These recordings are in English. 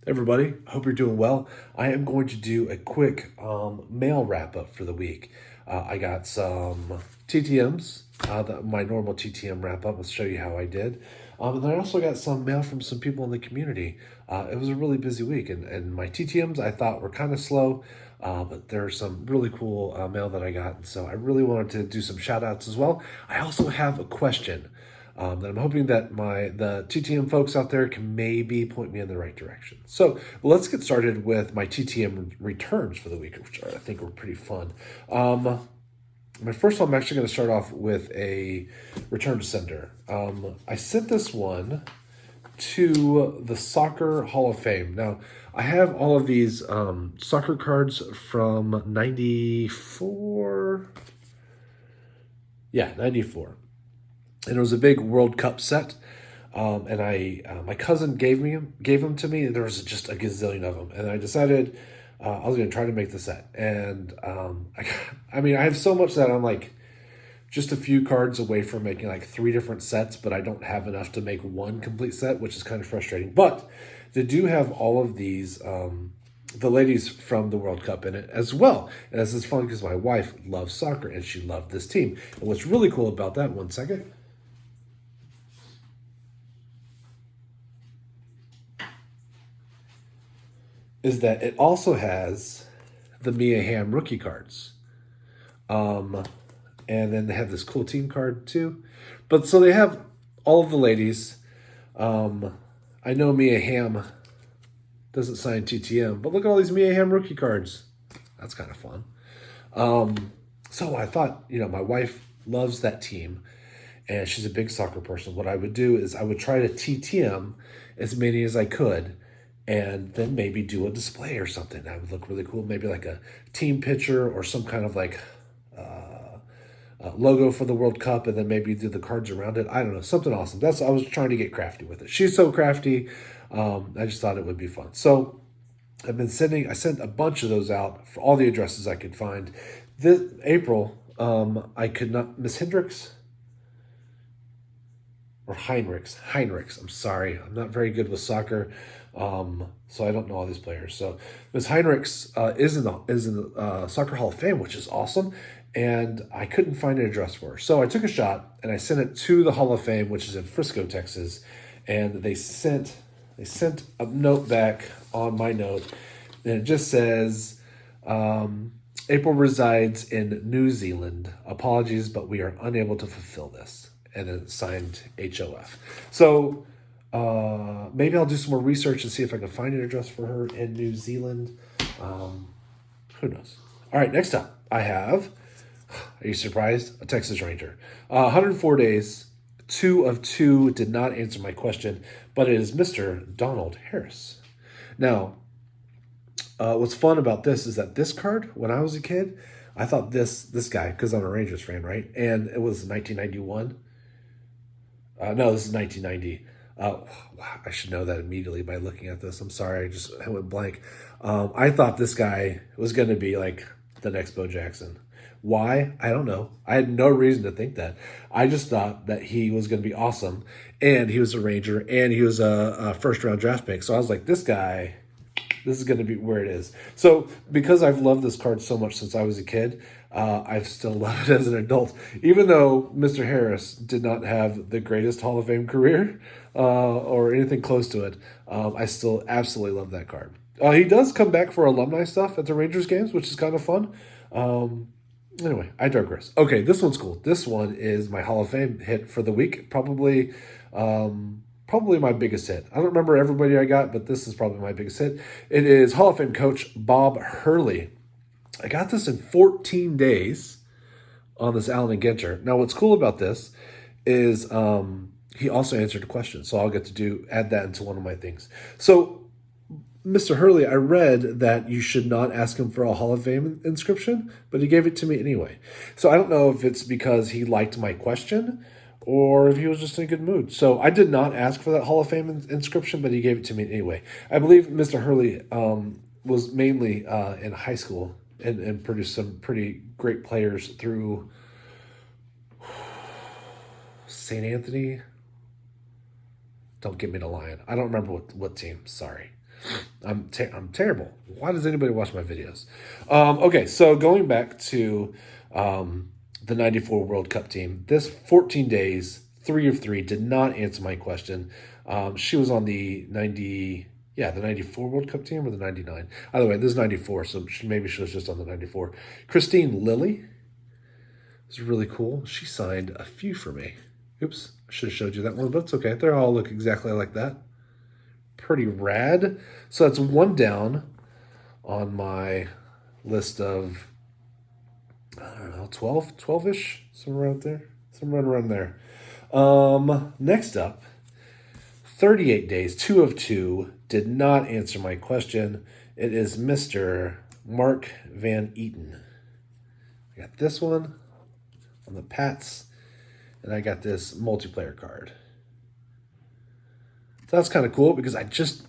Everybody, hope you're doing well. I am going to do a quick mail wrap up for the week. I got some TTMs, my normal TTM wrap up. Let's show you how I did. And then I also got some mail from some people in the community. It was a really busy week, and my TTMs I thought were kind of slow, but there's some really cool mail that I got. And so I really wanted to do some shout outs as well. I also have a question. That I'm hoping that the TTM folks out there can maybe point me in the right direction. So let's get started with my TTM returns for the week, which I think were pretty fun. My first one, I'm actually going to start off with a return to sender. I sent this one to the Soccer Hall of Fame. Now, I have all of these soccer cards from 94. Yeah, 94. And it was a big World Cup set, and my cousin gave them to me. And there was just a gazillion of them, and I decided I was going to try to make the set. And I have so much that I'm like just a few cards away from making like 3 different sets, but I don't have enough to make one complete set, which is kind of frustrating. But they do have all of these. The ladies from the World Cup in it as well. And this is fun because my wife loves soccer and she loved this team. And what's really cool about that, one second, is that it also has the Mia Hamm rookie cards. And then they have this cool team card too. But so they have all of the ladies. I know Mia Hamm doesn't sign TTM, but look at all these Mia Hamm rookie cards. That's kind of fun. So I thought, my wife loves that team and she's a big soccer person. What I would do is I would try to TTM as many as I could and then maybe do a display or something. That would look really cool. Maybe like a team picture or some kind of like logo for the World Cup, and then maybe do the cards around it. I don't know, something awesome. I was trying to get crafty with it. She's so crafty. I just thought it would be fun. So I sent a bunch of those out for all the addresses I could find. This April, I could not, Miss Hendricks, or Heinrichs. I'm sorry. I'm not very good with soccer. So I don't know all these players. So Miss Heinrichs is in the Soccer Hall of Fame, which is awesome. And I couldn't find an address for her. So I took a shot and I sent it to the Hall of Fame, which is in Frisco, Texas. And they sent a note back on my note. And it just says, April resides in New Zealand. Apologies, but we are unable to fulfill this. And then signed HOF. So maybe I'll do some more research and see if I can find an address for her in New Zealand. Who knows? All right, next up, I have, are you surprised? A Texas Ranger. 104 days, 2 of 2 did not answer my question, but it is Mr. Donald Harris. Now, what's fun about this is that this card, when I was a kid, I thought this guy, because I'm a Rangers fan, right? And it was 1991. No, this is 1990. I should know that immediately by looking at this. I'm sorry, I went blank. I thought this guy was going to be like the next Bo Jackson. Why? I don't know. I had no reason to think that. I just thought that he was going to be awesome, and he was a Ranger, and he was a first-round draft pick. So I was like, this guy, this is going to be where it is. So because I've loved this card so much since I was a kid, I still love it as an adult. Even though Mr. Harris did not have the greatest Hall of Fame career or anything close to it, I still absolutely love that card. He does come back for alumni stuff at the Rangers games, which is kind of fun. Anyway, I digress. Okay, this one's cool. This one is my Hall of Fame hit for the week. Probably my biggest hit. I don't remember everybody I got, but this is probably my biggest hit. It is Hall of Fame coach Bob Hurley. I got this in 14 days on this Allen & Ginter. Now, what's cool about this is he also answered a question, so I'll get to add that into one of my things. So, Mr. Hurley, I read that you should not ask him for a Hall of Fame inscription, but he gave it to me anyway. So I don't know if it's because he liked my question or if he was just in a good mood. So I did not ask for that Hall of Fame inscription, but he gave it to me anyway. I believe Mr. Hurley was mainly in high school and produced some pretty great players through St. Anthony. Don't get me to lying. I don't remember what team. Sorry. I'm terrible. Why does anybody watch my videos? Okay, so going back to the 94 World Cup team, this 14 days, 3 of 3, did not answer my question. She was on the 90, yeah, the 94 World Cup team or the 99. Either way, this is 94, so maybe she was just on the 94. Christine Lilly is really cool. She signed a few for me. Oops, I should have showed you that one, but it's okay. They all look exactly like that. Pretty rad. So that's one down on my list of, I don't know, 12-ish, somewhere out there, somewhere around there. Next up, 38 days, 2 of 2, did not answer my question. It is Mr. Mark Van Eaton. I got this one on the Pats, and I got this multiplayer card. So that's kind of cool because I just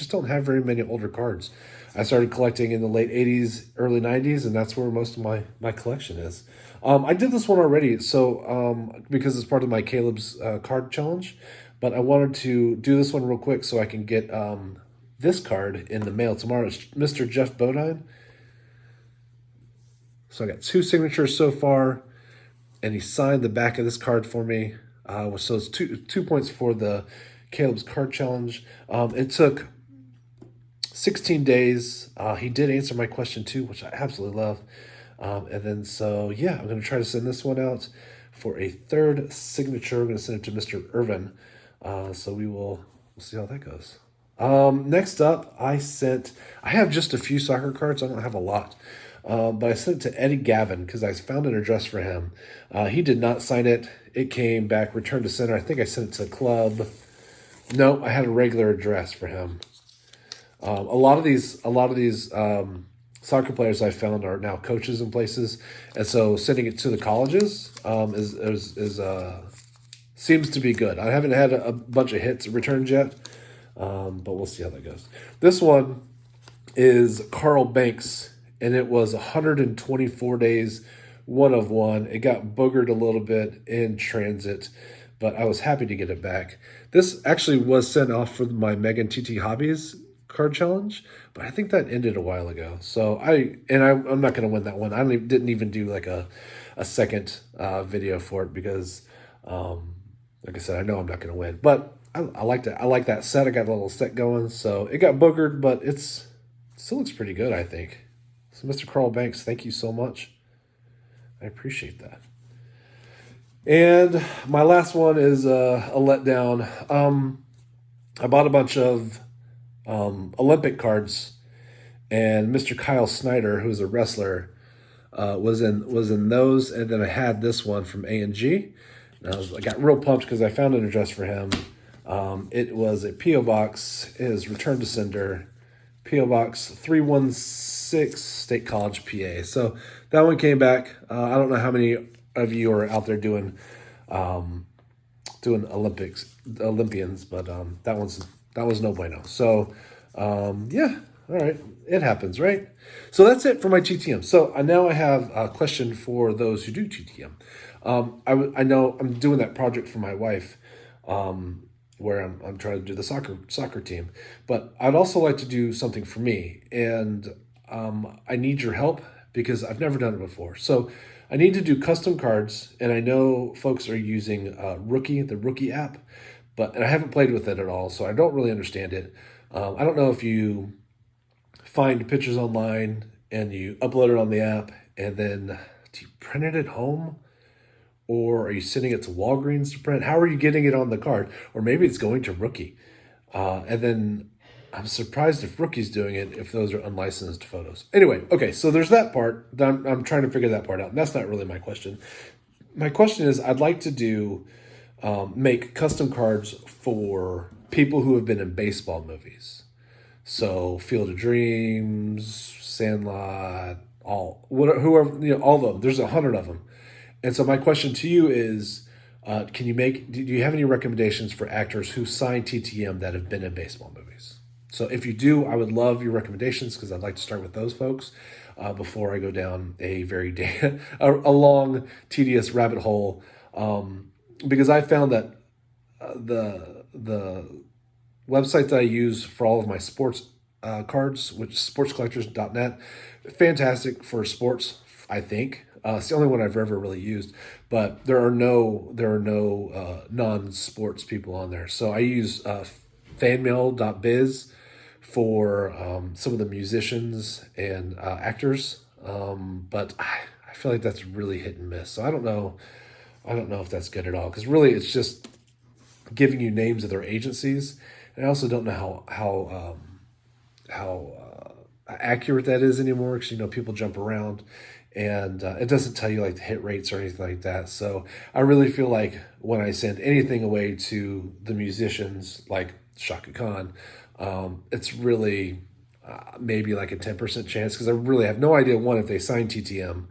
don't have very many older cards. I started collecting in the late 80s, early 90s, and that's where most of my collection is. I did this one already, so because it's part of my Caleb's card challenge, but I wanted to do this one real quick so I can get this card in the mail tomorrow. It's Mr. Jeff Bodine. So I got 2 signatures so far, and he signed the back of this card for me. So it's two points for the Caleb's card challenge. It took 16 days. He did answer my question too, which I absolutely love. And then so, yeah, I'm going to try to send this one out for a 3rd signature. I'm going to send it to Mr. Irvin. So we'll see how that goes. Next up, I have just a few soccer cards. I don't have a lot. But I sent it to Eddie Gavin because I found an address for him. He did not sign it. It came back, returned to center. I think I sent it to the club. No, I had a regular address for him. A lot of these soccer players I found are now coaches in places, and so sending it to the colleges seems to be good. I haven't had a bunch of hits returned yet, but we'll see how that goes. This one is Carl Banks, and it was 124 days, 1 of 1. It got boogered a little bit in transit, but I was happy to get it back. This actually was sent off for my Megan TT Hobbies card challenge, but I think that ended a while ago. So I'm not going to win that one. I didn't even do like a second video for it because, like I said, I know I'm not going to win. But I like that. I like that set. I got a little set going, so it got boogered, but it still looks pretty good, I think. So, Mr. Carl Banks, thank you so much. I appreciate that. And my last one is a letdown. I bought a bunch of Olympic cards, and Mr. Kyle Snyder, who's a wrestler, was in those, and then I had this one from A&G. I got real pumped because I found an address for him. It was a P.O. Box. It is returned to sender, P.O. Box 316, State College, PA. So that one came back. I don't know how many of you are out there doing Olympians, but that was no bueno. So yeah, all right, it happens, right? So that's it for my TTM. So now I have a question for those who do TTM. I know I'm doing that project for my wife, where I'm trying to do the soccer team, but I'd also like to do something for me, and I need your help because I've never done it before. So I need to do custom cards, and I know folks are using the Rookie app, but I haven't played with it at all, so I don't really understand it. I don't know if you find pictures online and you upload it on the app, and then do you print it at home? Or are you sending it to Walgreens to print? How are you getting it on the card? Or maybe it's going to Rookie. And then I'm surprised if Rookie's doing it if those are unlicensed photos. Anyway, okay, so there's that part. I'm trying to figure that part out. And that's not really my question. My question is I'd like to make custom cards for people who have been in baseball movies. So Field of Dreams, Sandlot, all of them. There's 100 of them. And so my question to you is, do you have any recommendations for actors who sign TTM that have been in baseball movies? So if you do, I would love your recommendations because I'd like to start with those folks before I go down a very a long, tedious rabbit hole. Because I found that the website that I use for all of my sports cards, which is sportscollectors.net. Fantastic for sports, I think. It's the only one I've ever really used, but there are no non-sports people on there. So I use fanmail.biz for some of the musicians and actors, but I feel like that's really hit and miss. So I don't know. I don't know if that's good at all, because really it's just giving you names of their agencies, and I also don't know how accurate that is anymore, because people jump around, and it doesn't tell you like the hit rates or anything like that. So I really feel like when I send anything away to the musicians like Shaka Khan, it's really maybe like a 10% chance, because I really have no idea, one, if they sign TTM,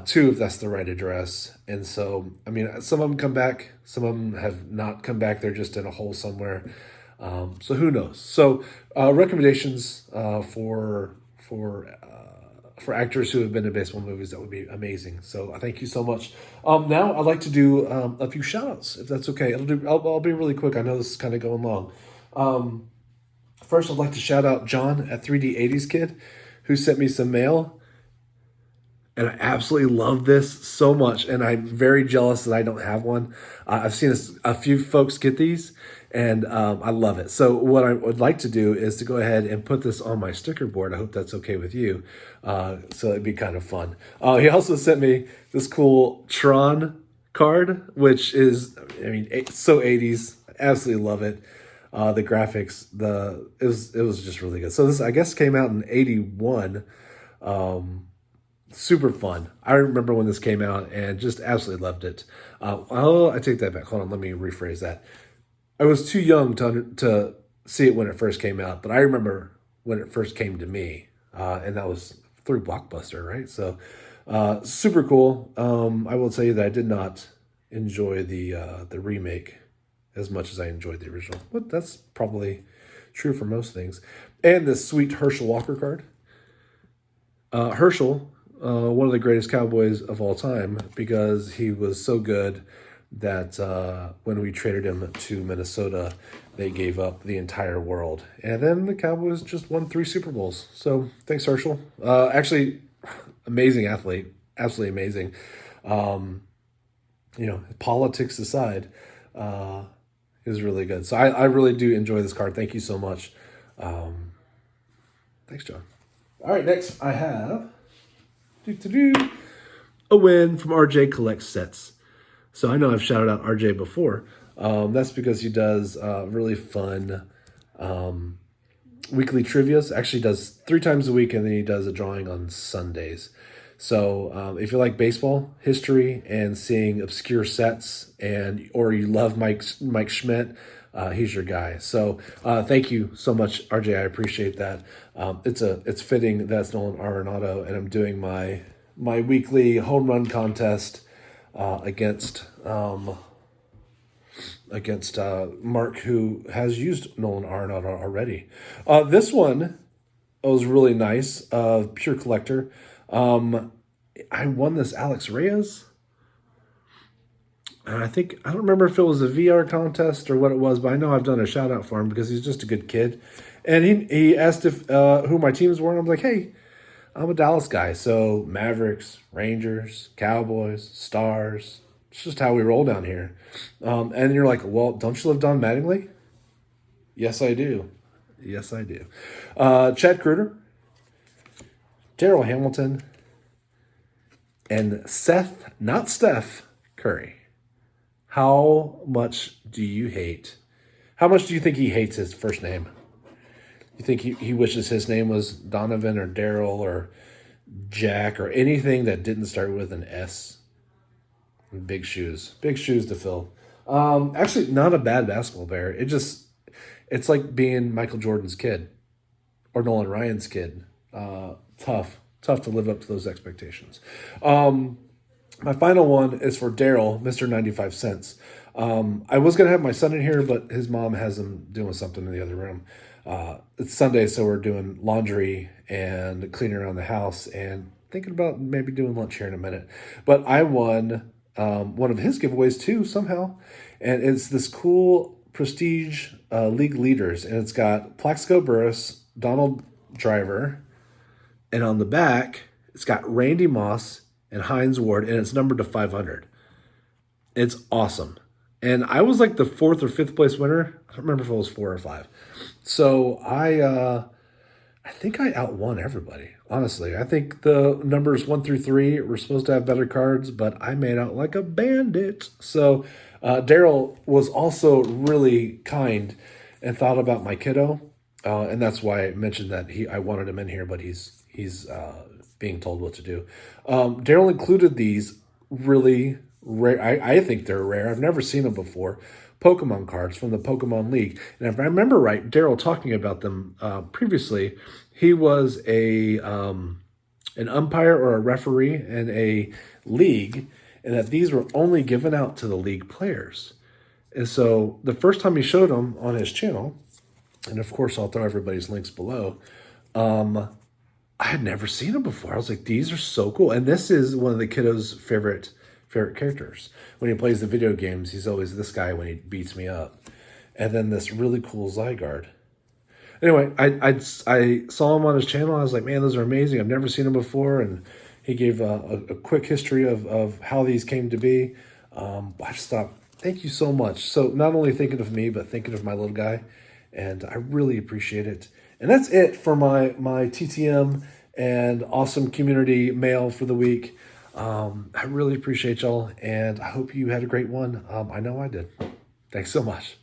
two, if that's the right address. And so, I mean, some of them come back, some of them have not come back. They're just in a hole somewhere. So who knows? So recommendations for actors who have been in baseball movies, that would be amazing. So thank you so much. Now I'd like to do a few shout outs, if that's okay. I'll be really quick. I know this is kind of going long. First, I'd like to shout out John at 3D80sKid, who sent me some mail. And I absolutely love this so much, and I'm very jealous that I don't have one. I've seen a few folks get these, and I love it. So what I would like to do is to go ahead and put this on my sticker board. I hope that's okay with you. So it'd be kind of fun. He also sent me this cool Tron card, which is, I mean, it's so 80s. I absolutely love it. The graphics, it was just really good. So this, I guess, came out in 81. Super fun. I remember when this came out and just absolutely loved it. I take that back. Hold on, let me rephrase that. I was too young to see it when it first came out, but I remember when it first came to me, and that was through Blockbuster, right? So super cool. I will tell you that I did not enjoy the remake as much as I enjoyed the original, but that's probably true for most things. And this sweet Herschel Walker card. Herschel, one of the greatest Cowboys of all time, because he was so good that when we traded him to Minnesota, they gave up the entire world. And then the Cowboys just won 3 Super Bowls. So thanks, Herschel. Actually, amazing athlete. Absolutely amazing. Politics aside, he was really good. So I really do enjoy this card. Thank you so much. Thanks, John. All right, next I have a win from RJ Collects Sets. So I know I've shouted out RJ before. That's because he does really fun weekly trivias. Actually does 3 times a week, and then he does a drawing on Sundays. So if you like baseball history and seeing obscure sets, or you love Mike Schmidt, he's your guy. So thank you so much, RJ. I appreciate that. It's fitting that's Nolan Arenado, and I'm doing my weekly home run contest against Mark, who has used Nolan Arenado already. This one was really nice. Pure Collector. I won this Alex Reyes. And I don't remember if it was a VR contest or what it was, but I know I've done a shout out for him because he's just a good kid. And he asked if who my teams were, and I'm like, hey, I'm a Dallas guy. So Mavericks, Rangers, Cowboys, Stars. It's just how we roll down here. And you're like, well, don't you live Don Mattingly? Yes, I do. Yes, I do. Chad Kruger, Darryl Hamilton, and Seth, not Steph, Curry. How much do you think he hates his first name? You think he wishes his name was Donovan or Daryl or Jack or anything that didn't start with an S? Big shoes to fill. Actually, not a bad basketball player. It's like being Michael Jordan's kid or Nolan Ryan's kid. Tough to live up to those expectations. My final one is for Daryl, Mr. 95 Cents. I was going to have my son in here, but his mom has him doing something in the other room. It's Sunday, so we're doing laundry and cleaning around the house and thinking about maybe doing lunch here in a minute. But I won one of his giveaways too, somehow. And it's this cool Prestige League Leaders. And it's got Plaxico Burress, Donald Driver, and on the back, it's got Randy Moss and Hines Ward, and it's numbered to 500. It's awesome. And I was like the 4th or 5th place winner. I don't remember if it was 4 or 5. So I think I outwon everybody, honestly. I think the numbers 1 through 3 were supposed to have better cards, but I made out like a bandit. So Daryl was also really kind and thought about my kiddo. And that's why I mentioned that I wanted him in here, but he's being told what to do. Daryl included these really rare. I think they're rare. I've never seen them before. Pokemon cards from the Pokemon League. And if I remember right, Daryl talking about them previously, he was an umpire or a referee in a league, and that these were only given out to the league players. And so the first time he showed them on his channel, and of course I'll throw everybody's links below, I had never seen them before. I was like, these are so cool. And this is one of the kiddos' favorite characters. When he plays the video games, he's always this guy when he beats me up. And then this really cool Zygarde. Anyway, I saw him on his channel. I was like, man, those are amazing. I've never seen them before. And he gave a quick history of how these came to be. I just thought, thank you so much. So not only thinking of me, but thinking of my little guy. And I really appreciate it. And that's it for my TTM and awesome community mail for the week. I really appreciate y'all, and I hope you had a great one. I know I did. Thanks so much.